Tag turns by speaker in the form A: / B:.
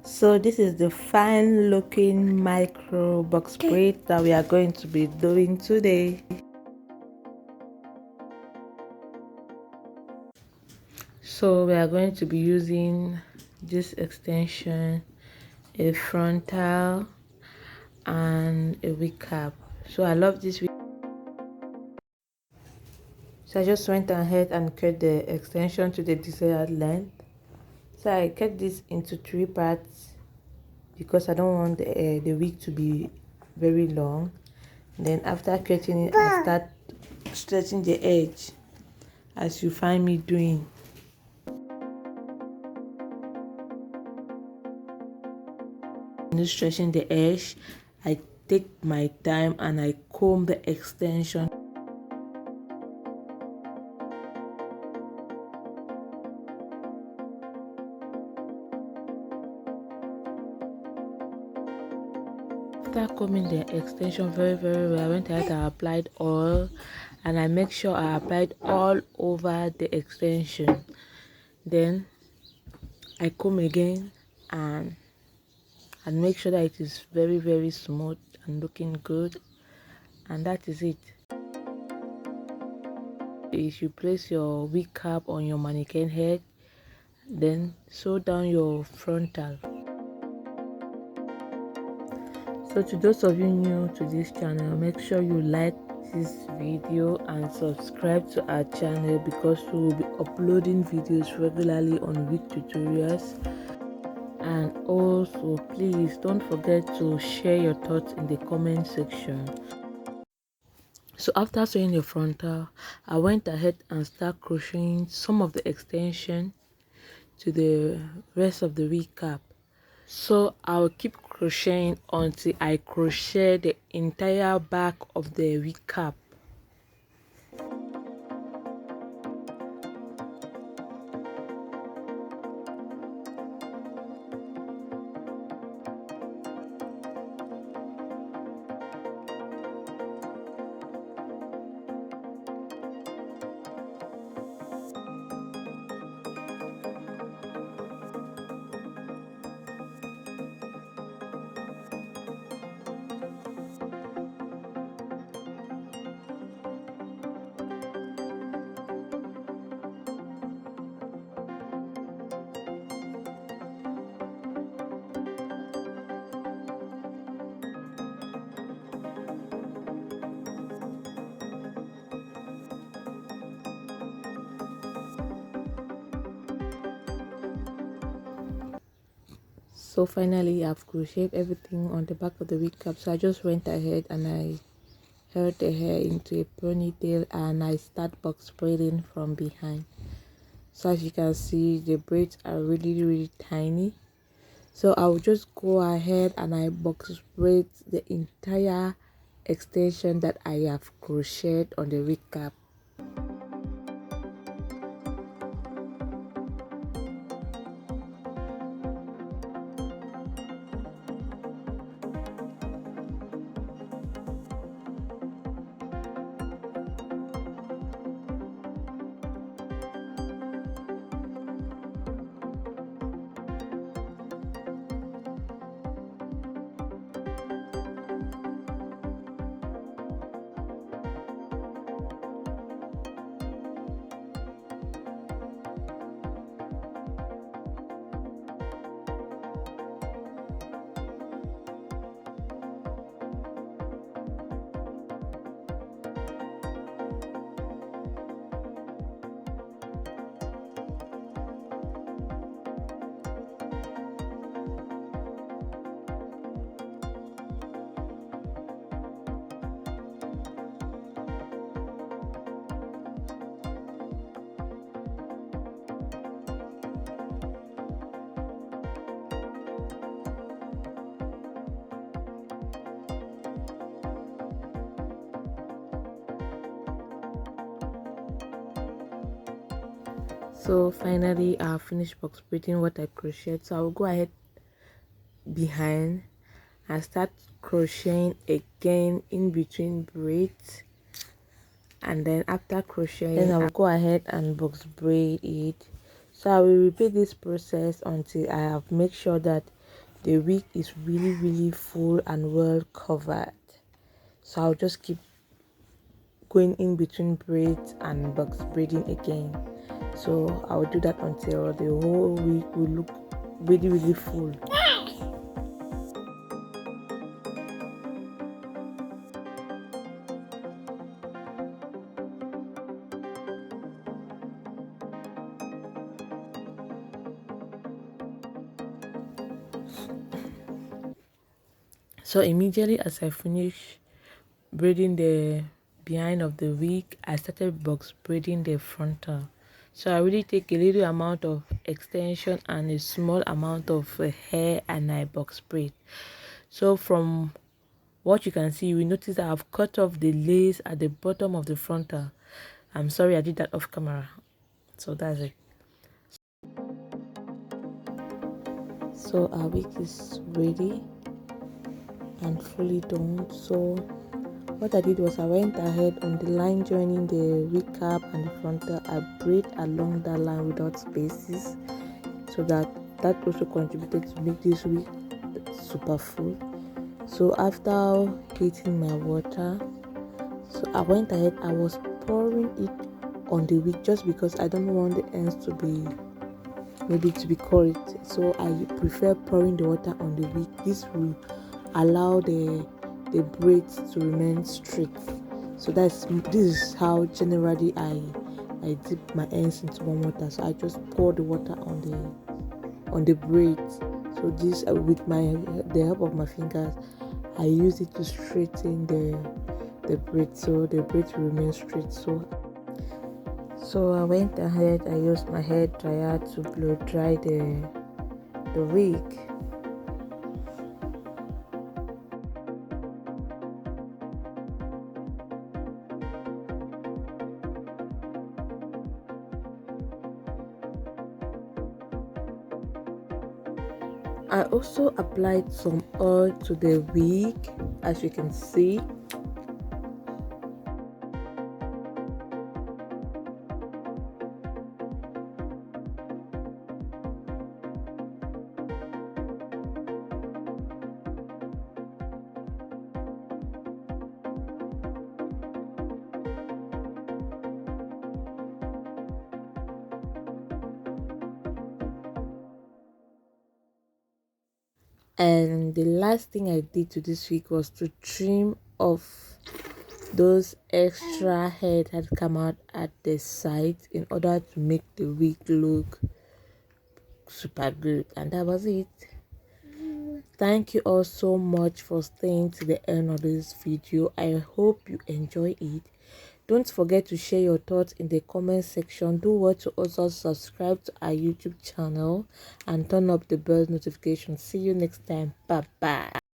A: So this is the fine looking micro box braid that we are going to be doing today. So we are going to be using this extension, a frontal and a wig cap. So I love this. So I just went ahead and cut the extension to the desired length. So I cut this into 3 parts because I don't want the wig to be very long. Then after cutting it, I start stretching the edge as you find me doing. When stretching the edge, I take my time and I comb the extension. After combing the extension very well, I went ahead and applied oil, and I make sure I applied all over the extension. Then I comb again and make sure that it is very smooth and looking good, and that is it. Is you place your wig cap on your mannequin head, then sew down your frontal. So to those of you new to this channel, make sure you like this video and subscribe to our channel because we will be uploading videos regularly on wig tutorials. And also please don't forget to share your thoughts in the comment section. So after sewing the frontal, I went ahead and start crocheting some of the extension to the rest of the wig cap. So I'll keep crocheting until I crochet the entire back of the wig cap. So finally I've crocheted everything on the back of the wig cap. So I just went ahead and I held the hair into a ponytail and I start box braiding from behind. So as you can see, the braids are really tiny. So I'll just go ahead and I box braid the entire extension that I have crocheted on the wig cap. So finally I finished box braiding what I crocheted. So I will go ahead behind and start crocheting again in between braids, and then after crocheting then I'll go ahead and box braid it. So I will repeat this process until I have make sure that the wig is really full and well covered. So I'll just keep going in between braids and box braiding again. So I'll do that until the whole wig will look really full. So immediately as I finish braiding the behind of the wig, I started box braiding the frontal. So I really take a little amount of extension and a small amount of hair and I box braid. So from what you can see, you will notice that I've cut off the lace at the bottom of the frontal. I'm sorry I did that off camera. So that's it. So our wig is ready and fully done. So what I did was I went ahead on the line joining the wig cap and the frontal. I braid along that line without spaces, so that also contributed to make this wig super full. So after heating my water, so I went ahead, I was pouring it on the wig just because I don't want the ends to be curled. So I prefer pouring the water on the wig. This will allow the braids to remain straight. So this is how generally I dip my ends into warm water. So I just pour the water on the braids. So this with the help of my fingers, I use it to straighten the braids, so the braids will remain straight. So I went ahead, I used my hair dryer to blow dry the wig. I also applied some oil to the wig, as you can see. And the last thing I did to this wig was to trim off those extra hair that had come out at the sides in order to make the wig look super good. And that was it. Thank you all so much for staying to the end of this video. I hope you enjoy it. Don't forget to share your thoughts in the comment section. Do want to also subscribe to our YouTube channel and turn up the bell notification. See you next time. Bye bye.